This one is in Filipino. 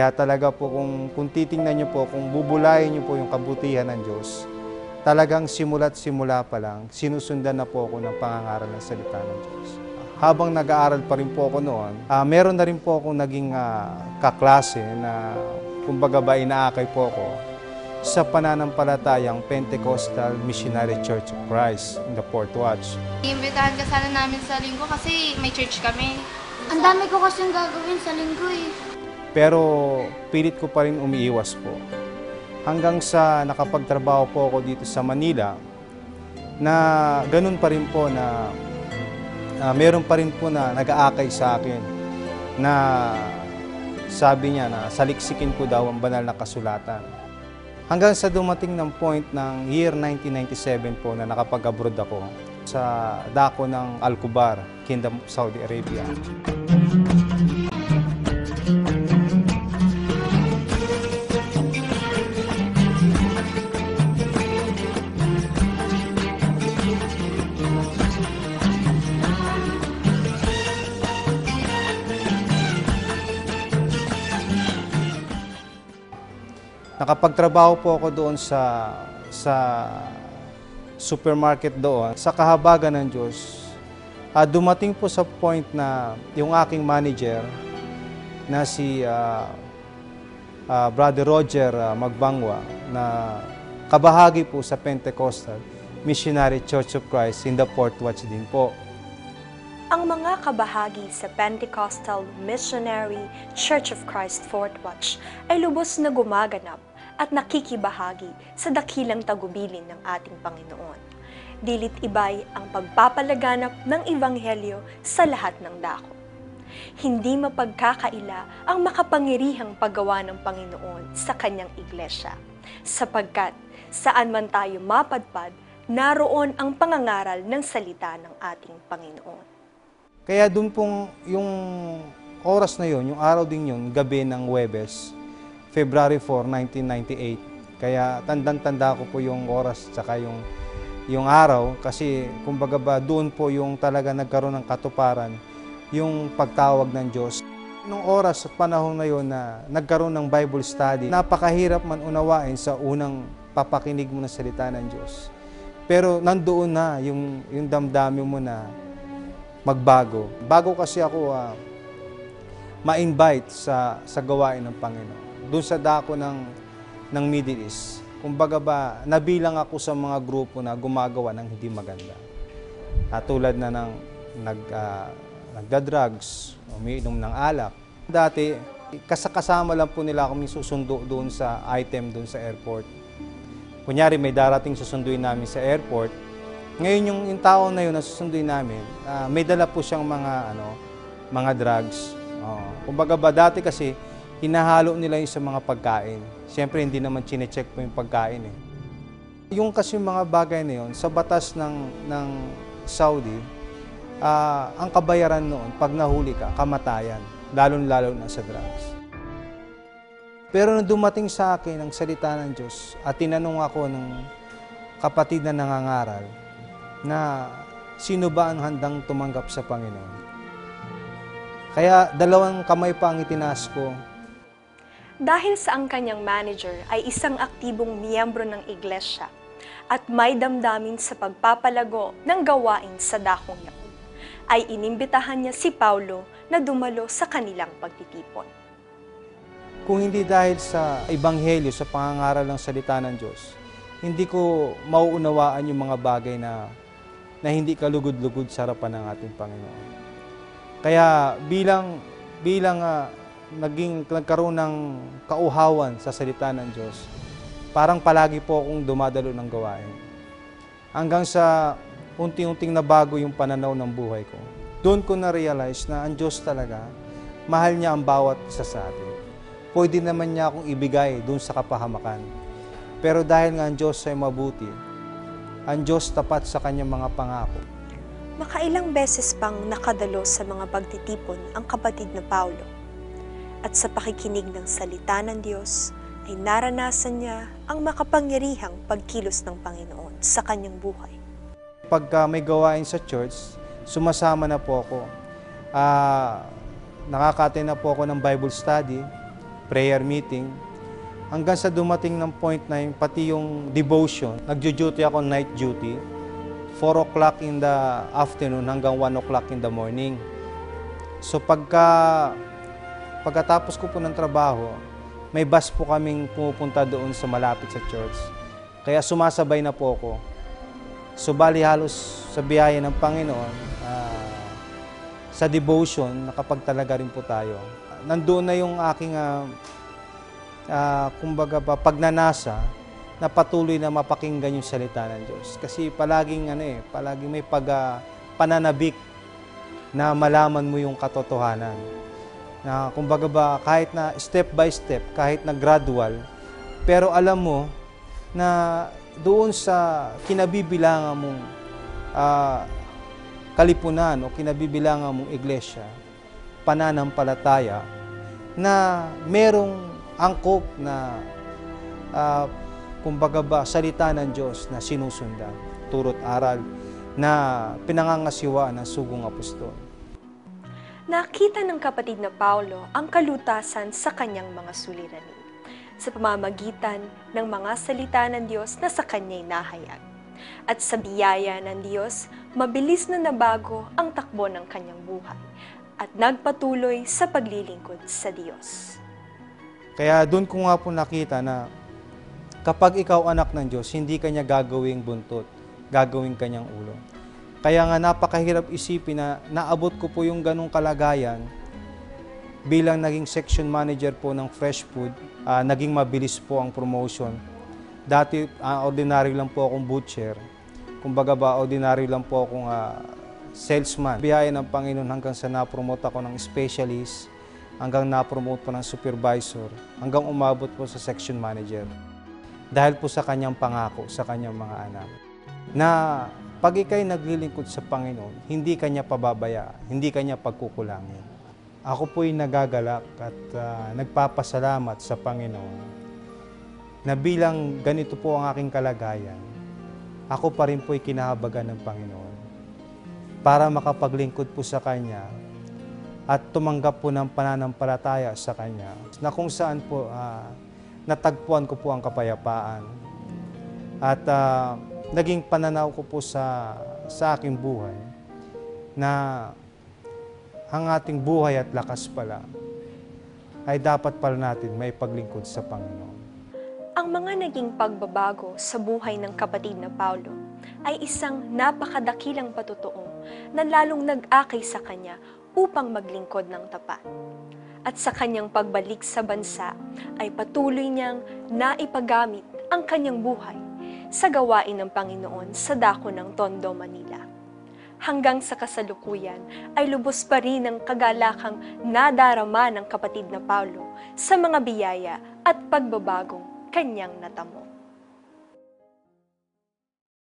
Kaya talaga po kung titingnan niyo po, kung bubulayin niyo po yung kabutihan ng Diyos, talagang simula't simula pa lang, sinusundan na po ako ng pangangaral ng salita ng Diyos. Habang nag-aaral pa rin po ako noon, meron na rin po akong naging kaklase na kumbaga ba inaakay po ako sa pananampalatayang Pentecostal Missionary Church of Christ in the Fourth Watch. Iimbitahan ka sana namin sa linggo kasi may church kami. Ang dami ko kasing gagawin sa linggo eh. Pero pilit ko pa rin umiiwas po. Hanggang sa nakapagtrabaho po ako dito sa Manila, na ganun pa rin po na meron pa rin po na nag-aakay sa akin na sabi niya na saliksikin ko daw ang banal na kasulatan. Hanggang sa dumating ng point ng year 1997 po na nakapag-abroad ako sa dako ng Al-Kubar, Kingdom of Saudi Arabia. Nakapagtrabaho po ako doon sa supermarket doon. Sa kahabagan ng Diyos, dumating po sa point na yung aking manager na si Brother Roger Magbangwa na kabahagi po sa Pentecostal Missionary Church of Christ in the Fourth Watch din po. Ang mga kabahagi sa Pentecostal Missionary Church of Christ Fourth Watch ay lubos na gumaganap at nakikibahagi sa dakilang tagubilin ng ating Panginoon. Dilit iba'y ang pagpapalaganap ng Ebanghelyo sa lahat ng dako. Hindi mapagkakaila ang makapangyarihang paggawa ng Panginoon sa kanyang iglesia, sapagkat saan man tayo mapadpad, naroon ang pangangaral ng salita ng ating Panginoon. Kaya doon pong yung oras na yon, yung araw din yun, gabi ng Huwebes, February 4, 1998. Kaya tandang-tanda ko po yung oras tsaka yung araw kasi kumbaga ba doon po yung talaga nagkaroon ng katuparan yung pagtawag ng Diyos. Nung oras at panahon na yon na nagkaroon ng Bible study, napakahirap man unawain sa unang papakinig mo ng salita ng Diyos. Pero nandoon na yung damdamin mo na magbago. Bago kasi ako ma-invite sa gawain ng Panginoon. Doon sa dako ng Middle East. Kumbaga ba, nabilang ako sa mga grupo na gumagawa ng hindi maganda. Tulad na ng nagda-drugs, umiinom ng alak. Dati, kasama lang po nila kami susundo doon sa item doon sa airport. Kunyari, may darating susunduin namin sa airport. Ngayon, yung tao na yun na susunduin namin, may dala po siyang mga drugs. Kumbaga ba, dati kasi, hinahalo nila yung sa mga pagkain. Siyempre, hindi naman chinecheck po yung pagkain eh. Yung kasi mga bagay na yun, sa batas ng Saudi, ang kabayaran noon, pag nahuli ka, kamatayan. Lalo-lalo na sa drugs. Pero nung dumating sa akin ang salita ng Diyos at tinanong ako ng kapatid na nangangaral na sino ba ang handang tumanggap sa Panginoon. Kaya dalawang kamay pa ang itinaas ko. Dahil sa ang kanyang manager ay isang aktibong miyembro ng iglesia at may damdamin sa pagpapalago ng gawain sa dakong yaon, ay inimbitahan niya si Paulo na dumalo sa kanilang pagtitipon. Kung hindi dahil sa Ebanghelyo, sa pangangaral ng salita ng Diyos, hindi ko mauunawaan yung mga bagay na hindi kalugod-lugod sa harapan ng ating Panginoon. Kaya bilang nagkaroon ng kauhawan sa salita ng Diyos, parang palagi po akong dumadalo ng gawain. Hanggang sa unti-unting nabago yung pananaw ng buhay ko. Doon ko na-realize na ang Diyos talaga, mahal niya ang bawat isa sa atin. Pwede naman niya akong ibigay doon sa kapahamakan. Pero dahil nga ang Diyos ay mabuti, ang Diyos tapat sa kanyang mga pangako. Makailang beses pang nakadalo sa mga pagtitipon ang kapatid na Paulo. At sa pakikinig ng salita ng Diyos, ay naranasan niya ang makapangyarihang pagkilos ng Panginoon sa kanyang buhay. Pagka may gawain sa church, sumasama na po ako. Nakaka-attend na po ako ng Bible study. prayer meeting, hanggang sa dumating ng point na yung pati yung devotion. Nagjo-duty ako, night duty, 4 o'clock in the afternoon hanggang 1 o'clock in the morning. So pagkatapos ko po ng trabaho, may bus po kaming pumupunta doon sa malapit sa church. Kaya sumasabay na po ako. So bali halos sa biyaya ng Panginoon, sa devotion, nakapagtalaga rin po tayo. Nandoon na yung aking kumbaga ba, pagnanasa na patuloy na mapakinggan yung salita ng Diyos. Kasi palaging may pananabik na malaman mo yung katotohanan. Na kumbaga ba, kahit na step by step, kahit na gradual, pero alam mo na doon sa kinabibilangan mong kalipunan o kinabibilangan mong iglesia, pananampalataya, na merong angkop na kumbaga ba, salita ng Diyos na sinusundan, turo't aral na pinangangasiwa ng sugong apostol. Nakita ng kapatid na Paulo ang kalutasan sa kanyang mga suliranin sa pamamagitan ng mga salita ng Diyos na sa kanya'y nahayag. At sa biyaya ng Diyos, mabilis na nabago ang takbo ng kanyang buhay at nagpatuloy sa paglilingkod sa Diyos. Kaya doon ko nga po nakita na kapag ikaw anak ng Diyos, hindi kanya gagawing buntot, gagawing kanyang ulo. Kaya nga napakahirap isipin na naabot ko po yung ganong kalagayan bilang naging section manager po ng fresh food, naging mabilis po ang promotion. Dati, ordinary lang po akong butcher. Kumbaga ba, ordinary lang po akong salesman. Biyaya ng Panginoon hanggang sa na-promote ako ng specialist, hanggang na-promote po ng supervisor, hanggang umabot po sa section manager. Dahil po sa kanyang pangako, sa kanyang mga anak. Na pag ikay naglilingkod sa Panginoon, hindi kanya pababaya, hindi kanya pagkukulangin. Ako po'y nagagalak at nagpapasalamat sa Panginoon na bilang ganito po ang aking kalagayan, ako pa rin po'y kinahabagan ng Panginoon para makapaglingkod po sa Kanya at tumanggap po ng pananampalataya sa Kanya na kung saan po natagpuan ko po ang kapayapaan at naging pananaw ko po sa aking buhay na ang ating buhay at lakas pala ay dapat pala natin may paglingkod sa Panginoon. Ang mga naging pagbabago sa buhay ng kapatid na Paulo ay isang napakadakilang patutuo na lalong nag-akay sa kanya upang maglingkod ng tapat. At sa kanyang pagbalik sa bansa ay patuloy niyang naipagamit ang kanyang buhay sa gawain ng Panginoon sa dako ng Tondo, Manila. Hanggang sa kasalukuyan ay lubos pa rin ang kagalakang nadarama ng kapatid na Paulo sa mga biyaya at pagbabagong kanyang natamo.